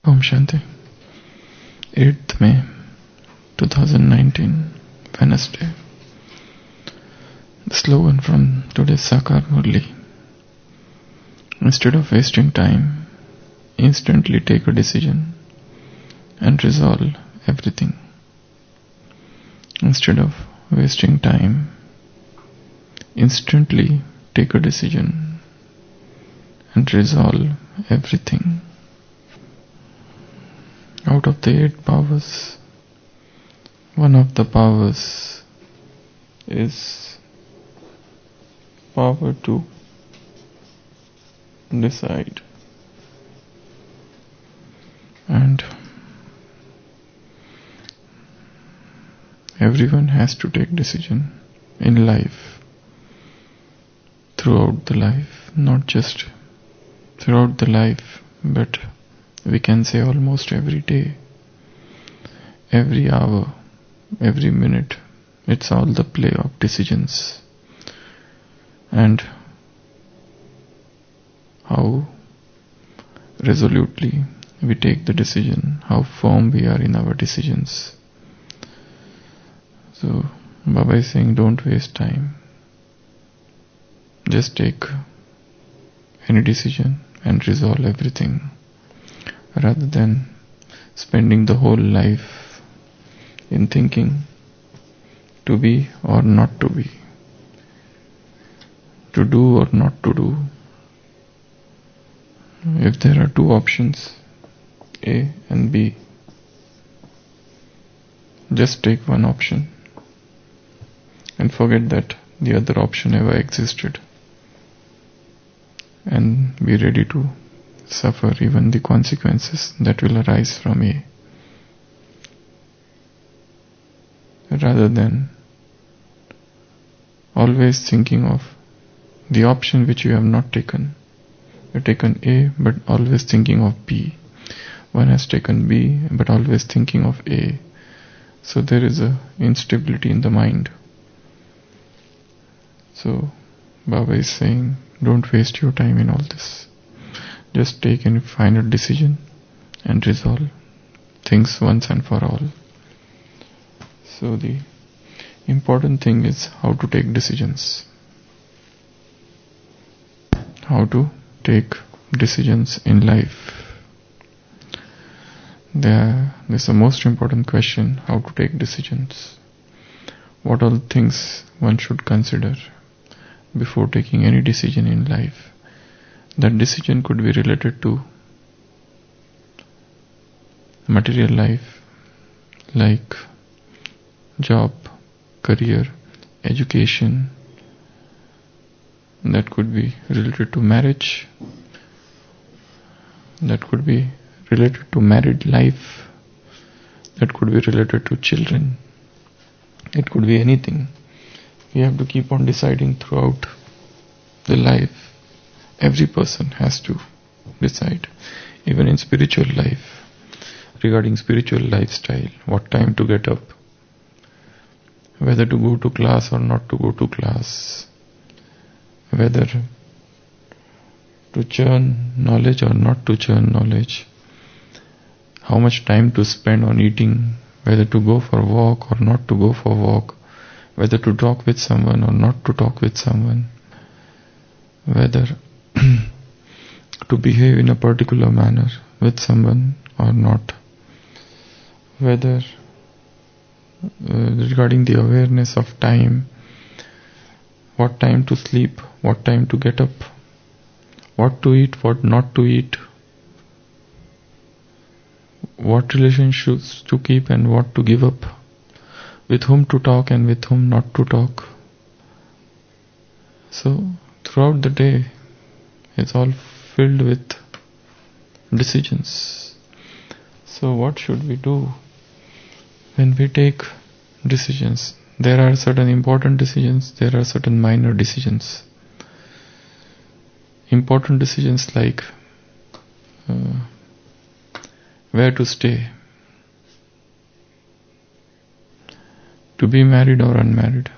Om Shanti. 8th May 2019, Wednesday. The slogan from today's Sakar Murli. Instead of wasting time, instantly take a decision and resolve everything. Instead of wasting time, instantly take a decision and resolve everything. Out of the 8 powers, one of the powers is power to decide. And everyone has to take decision in life, throughout the life, not just throughout the life, but we can say almost every day, every hour, every minute. It's all the play of decisions. And how resolutely we take the decision, how firm we are in our decisions. So Baba is saying, don't waste time. Just take any decision and resolve everything, rather than spending the whole life in thinking to be or not to be, to do or not to do. If there are 2 options, A and B, just take one option and forget that the other option ever existed, and be ready to suffer even the consequences that will arise from A, rather than always thinking of the option which you have not taken. You have taken A but always thinking of B. One has taken B but always thinking of A. So there is a instability in the mind. So Baba is saying, don't waste your time in all this. Just take a final decision and resolve things once and for all. So the important thing is how to take decisions. How to take decisions in life. This is the most important question, how to take decisions. What all things one should consider before taking any decision in life. That decision could be related to material life, like job, career, education. That could be related to marriage. That could be related to married life. That could be related to children. It could be anything. We have to keep on deciding throughout the life. Every person has to decide, even in spiritual life, regarding spiritual lifestyle, what time to get up, whether to go to class or not to go to class, whether to churn knowledge or not to churn knowledge, how much time to spend on eating, whether to go for a walk or not to go for a walk, whether to talk with someone or not to talk with someone, whether to behave in a particular manner with someone or not, whether regarding the awareness of time, what time to sleep, what time to get up, what to eat, what not to eat, what relationships to keep and what to give up, with whom to talk and with whom not to talk. So throughout the day, it's all filled with decisions. So what should we do when we take decisions? There are certain important decisions, there are certain minor decisions. Important decisions like where to stay, to be married or unmarried,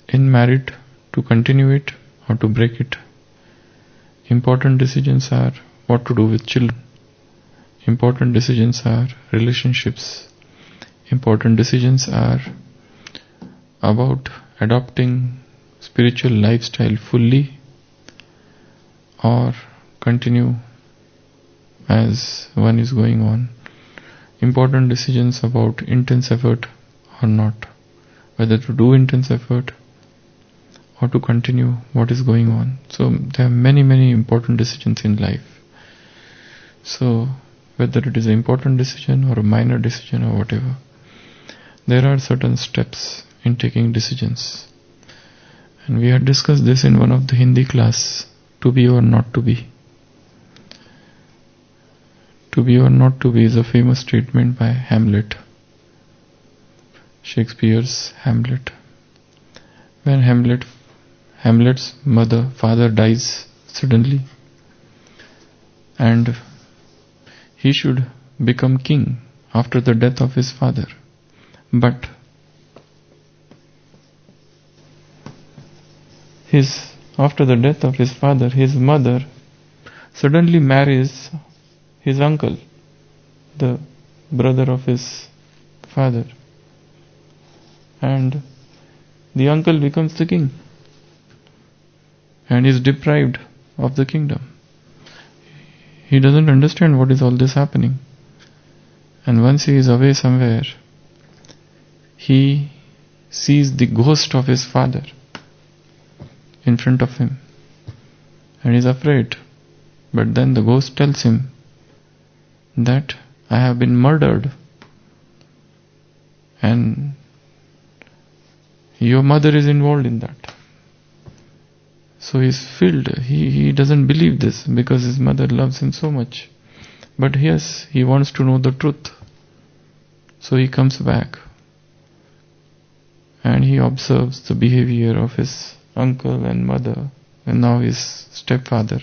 in married, to continue it or to break it. Important decisions are what to do with children. Important decisions are relationships. Important decisions are about adopting spiritual lifestyle fully or continue as one is going on. Important decisions about intense effort or not, whether to do intense effort or to continue what is going on. So there are many important decisions in life. So whether it is an important decision or a minor decision or whatever, there are certain steps in taking decisions. And we had discussed this in one of the Hindi class, to be or not to be. To be or not to be is a famous statement by Hamlet, Shakespeare's Hamlet. When Hamlet's father dies suddenly, and he should become king after the death of his father. But after the death of his father, his mother suddenly marries his uncle, the brother of his father, and the uncle becomes the king and is deprived of the kingdom. He doesn't understand what is all this happening. And once he is away somewhere, he sees the ghost of his father in front of him and is afraid. But then the ghost tells him that I have been murdered and your mother is involved in that. So he's filled. He doesn't believe this because his mother loves him so much. But yes, he wants to know the truth. So he comes back and he observes the behavior of his uncle and mother and now his stepfather.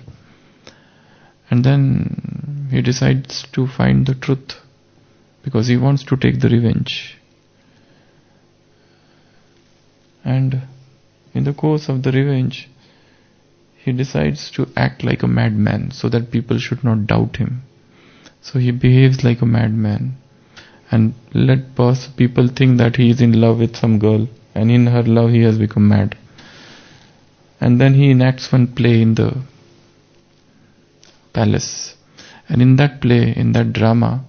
And then he decides to find the truth because he wants to take the revenge. And in the course of the revenge, he decides to act like a madman so that people should not doubt him. So he behaves like a madman and let people think that he is in love with some girl, and in her love he has become mad. And then he enacts one play in the palace. And in that play, in that drama,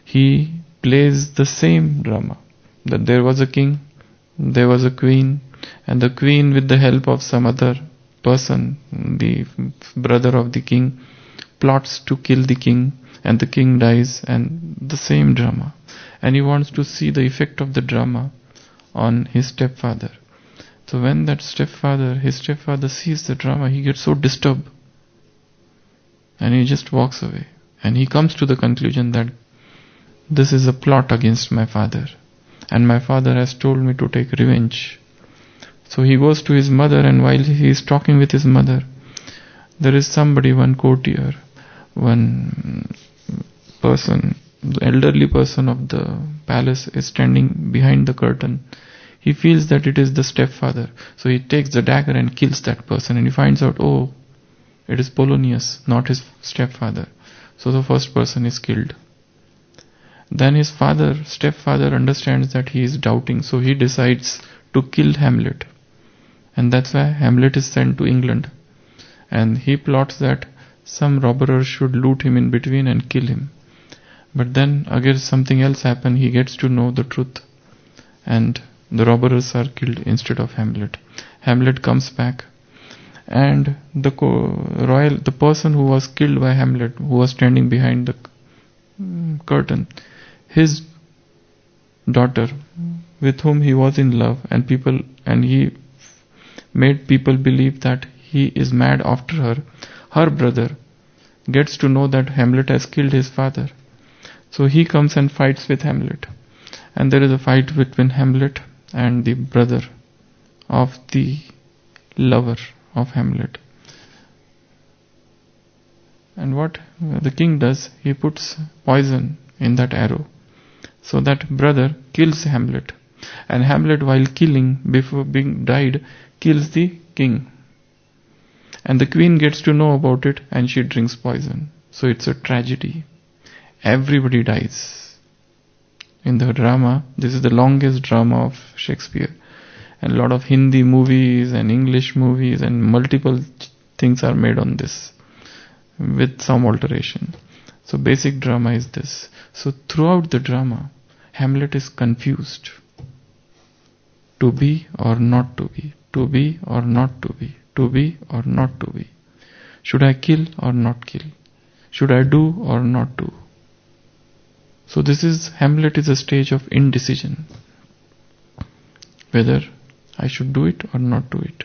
he plays the same drama. That there was a king, there was a queen, and the queen, with the help of some other person, the brother of the king, plots to kill the king, and the king dies, and the same drama. And he wants to see the effect of the drama on his stepfather. So when his stepfather sees the drama, he gets so disturbed and he just walks away. And he comes to the conclusion that this is a plot against my father and my father has told me to take revenge. So he goes to his mother, and while he is talking with his mother, there is somebody, one courtier, one person, the elderly person of the palace is standing behind the curtain. He feels that it is the stepfather. So he takes the dagger and kills that person, and he finds out, oh, it is Polonius, not his stepfather. So the first person is killed. Then his stepfather understands that he is doubting, so he decides to kill Hamlet. And that's why Hamlet is sent to England. And he plots that some robber should loot him in between and kill him. But then again something else happens. He gets to know the truth, and the robbers are killed instead of Hamlet. Hamlet comes back, and the person who was killed by Hamlet, who was standing behind the curtain, his daughter, with whom he was in love, and he made people believe that he is mad after her. Her brother gets to know that Hamlet has killed his father. So he comes and fights with Hamlet. And there is a fight between Hamlet and the brother of the lover of Hamlet. And what the king does, he puts poison in that arrow. So that brother kills Hamlet. And Hamlet, while killing, before being died, kills the king. And the queen gets to know about it and she drinks poison. So it's a tragedy. Everybody dies. In the drama, this is the longest drama of Shakespeare. And a lot of Hindi movies and English movies and multiple things are made on this with some alteration. So basic drama is this. So throughout the drama, Hamlet is confused. To be or not to be. To be or not to be. To be or not to be. Should I kill or not kill? Should I do or not do? So this is, Hamlet is a stage of indecision. Whether I should do it or not do it.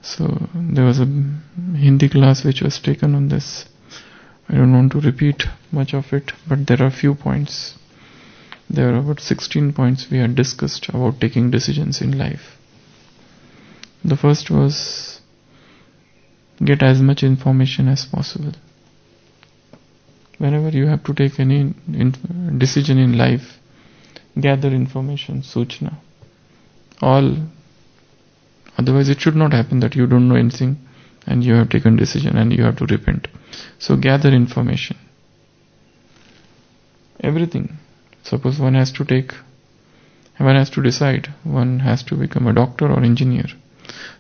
So there was a Hindi class which was taken on this. I don't want to repeat much of it, but there are few points. There are about 16 points we had discussed about taking decisions in life. The first was, get as much information as possible. Whenever you have to take any decision in life, gather information, suchna. All. Otherwise it should not happen that you don't know anything and you have taken decision and you have to repent. So gather information. Everything. Suppose one has to decide, one has to become a doctor or engineer.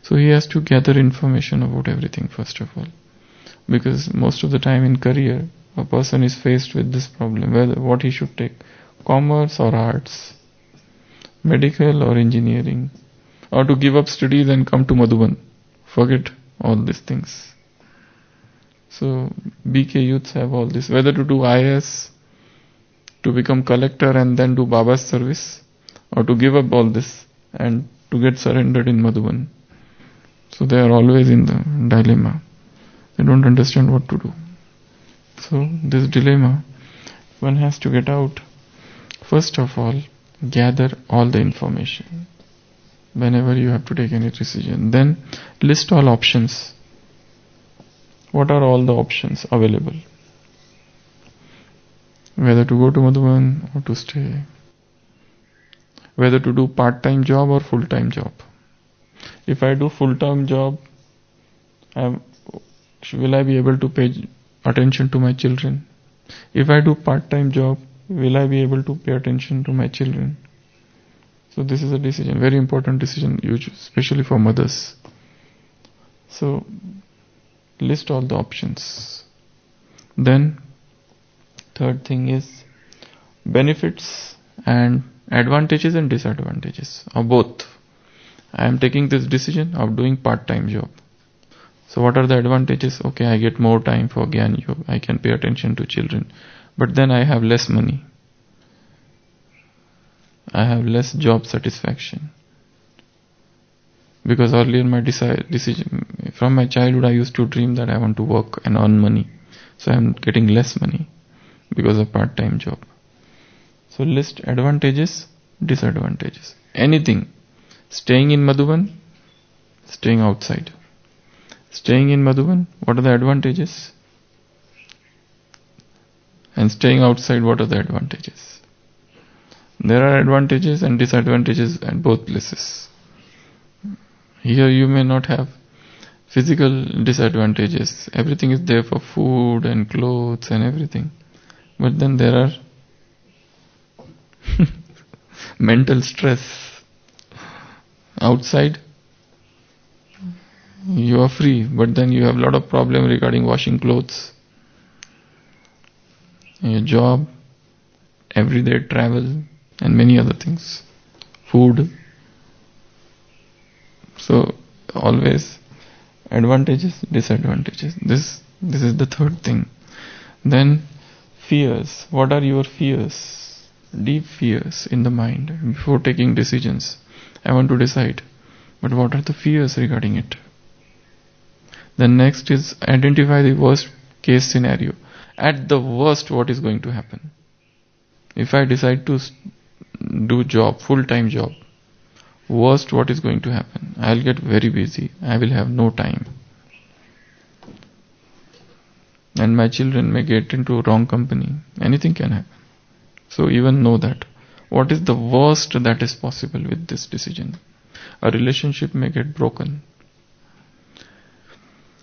So he has to gather information about everything first of all. Because most of the time in career, a person is faced with this problem, whether what he should take, commerce or arts, medical or engineering, or to give up studies and come to Madhuban. Forget all these things. So BK youths have all this, whether to do IS, to become collector and then do Baba's service, or to give up all this and to get surrendered in Madhuban. So they are always in the dilemma. They don't understand what to do. So this dilemma, one has to get out. First of all, gather all the information whenever you have to take any decision. Then list all options. What are all the options available? Whether to go to Madhuban or to stay. Whether to do part-time job or full-time job. If I do full-time job, will I be able to pay attention to my children? If I do part-time job, will I be able to pay attention to my children? So this is a decision, very important decision, especially for mothers. So list all the options. Then third thing is benefits and advantages and disadvantages of both. I am taking this decision of doing part-time job. So what are the advantages? Okay, I get more time for Gyan Yoga. I can pay attention to children. But then I have less money. I have less job satisfaction. Because earlier my decision, from my childhood I used to dream that I want to work and earn money. So I am getting less money because of part-time job. So list advantages, disadvantages. Anything. Staying in Madhuban, staying outside. Staying in Madhuban, what are the advantages? And staying outside, what are the advantages? There are advantages and disadvantages at both places. Here you may not have physical disadvantages. Everything is there for food and clothes and everything. But then there are mental stress. Outside, you are free, but then you have a lot of problem regarding washing clothes, your job, everyday travel, and many other things. Food. So always advantages, disadvantages. This is the third thing. Then fears. What are your fears? Deep fears in the mind before taking decisions. I want to decide, but what are the fears regarding it? Then next is identify the worst case scenario. At the worst, what is going to happen? If I decide to do job, full-time job, worst, what is going to happen? I'll get very busy. I will have no time. And my children may get into wrong company. Anything can happen. So even know that. What is the worst that is possible with this decision? A relationship may get broken.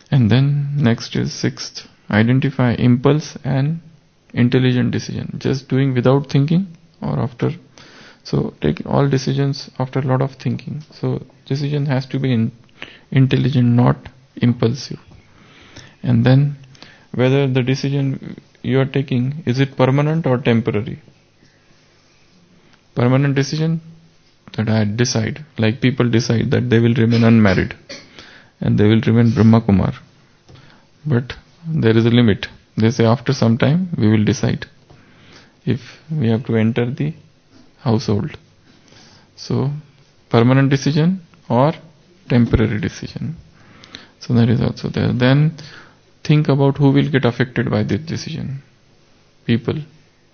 And then next is sixth. Identify impulse and intelligent decision. Just doing without thinking or after. So take all decisions after a lot of thinking. So decision has to be intelligent, not impulsive. And then whether the decision you are taking, is it permanent or temporary? Permanent decision, that I decide, like people decide that they will remain unmarried and they will remain Brahma Kumar. But there is a limit. They say after some time we will decide if we have to enter the household. So permanent decision or temporary decision. So that is also there. Then think about who will get affected by this decision. People,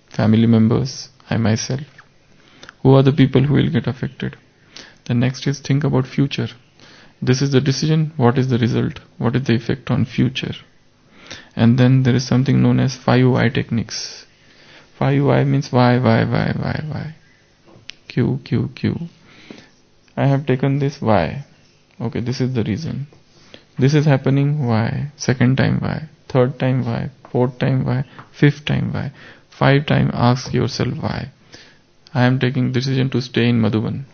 family members, I myself. Who are the people who will get affected? The next is think about future. This is the decision, what is the result? What is the effect on future? And then there is something known as 5 why techniques. 5 why means why. Q. I have taken this why. Okay, this is the reason. This is happening why. Second time why. Third time why. Fourth time why. Fifth time why. 5 times ask yourself why. I am taking decision to stay in Madhuban.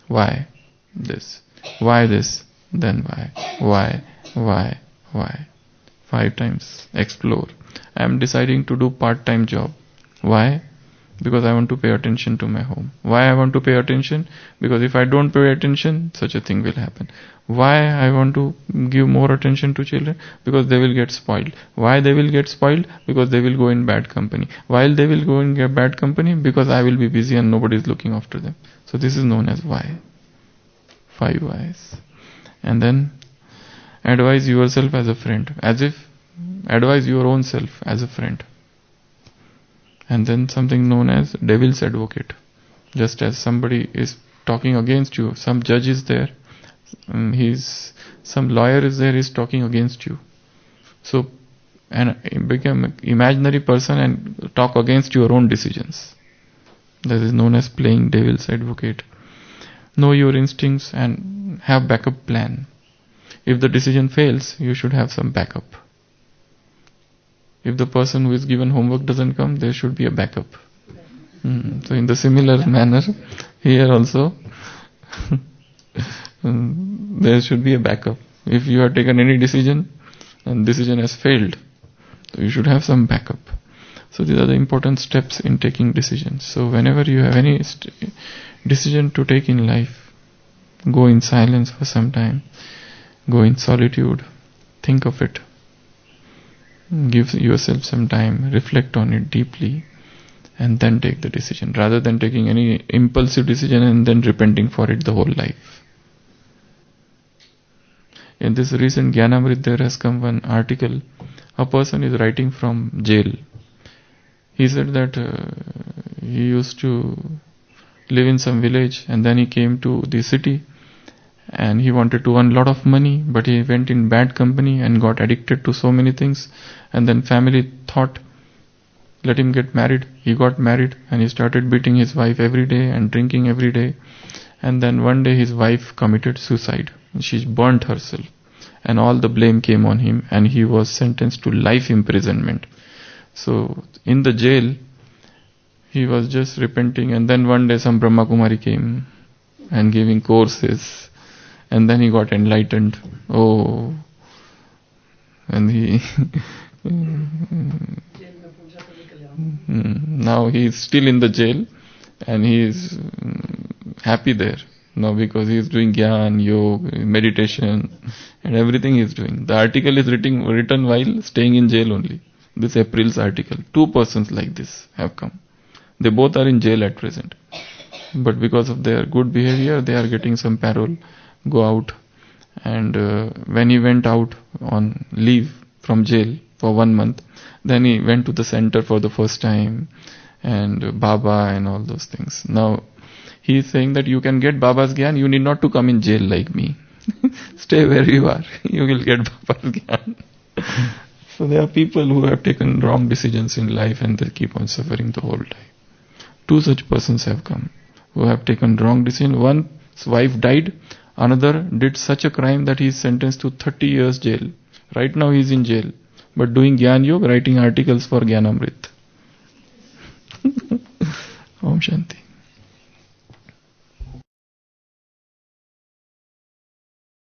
Why this? Why this? Then why? Why? 5 times explore. I am deciding to do part-time job. Why? Because I want to pay attention to my home. Why I want to pay attention? Because if I don't pay attention, such a thing will happen. Why I want to give more attention to children? Because they will get spoiled. Why they will get spoiled? Because they will go in bad company. While they will go in bad company, because I will be busy and nobody is looking after them. So this is known as why. 5 whys. And then advise yourself as a friend. As if advise your own self as a friend. And then something known as devil's advocate. Just as somebody is talking against you, some judge is there, some lawyer is there, is talking against you. So, and become an imaginary person and talk against your own decisions. That is known as playing devil's advocate. Know your instincts and have backup plan. If the decision fails, you should have some backup. If the person who is given homework doesn't come, there should be a backup. So in the similar manner, here also, there should be a backup. If you have taken any decision and decision has failed, so you should have some backup. So these are the important steps in taking decisions. So whenever you have any decision to take in life, go in silence for some time, go in solitude, think of it. Give yourself some time, reflect on it deeply, and then take the decision, rather than taking any impulsive decision and then repenting for it the whole life. In this recent Jnanamrit, there has come one article. A person is writing from jail. He said that he used to live in some village and then he came to the city and he wanted to earn a lot of money, but he went in bad company and got addicted to so many things. And then family thought, let him get married. He got married and he started beating his wife every day and drinking every day. And then one day his wife committed suicide. She burnt herself and all the blame came on him and he was sentenced to life imprisonment. So in the jail, he was just repenting, and then one day some Brahma Kumari came and giving courses. And then he got enlightened. Oh, and he now he is still in the jail, and he is happy there now because he is doing Gyan, Yoga, meditation, and everything he is doing. The article is written while staying in jail only. This April's article. 2 persons like this have come. They both are in jail at present, but because of their good behavior, they are getting some parole. Go out, and when he went out on leave from jail for 1 month, then he went to the center for the first time, and Baba and all those things. Now he is saying that you can get Baba's Gyan, you need not to come in jail like me. Stay where you are, you will get Baba's Gyan. So there are people who have taken wrong decisions in life and they keep on suffering the whole time. 2 such persons have come who have taken wrong decision. One's wife died. Another did such a crime that he is sentenced to 30 years jail. Right now he is in jail, but doing Gyan Yoga, writing articles for Jnanamrit. Om Shanti.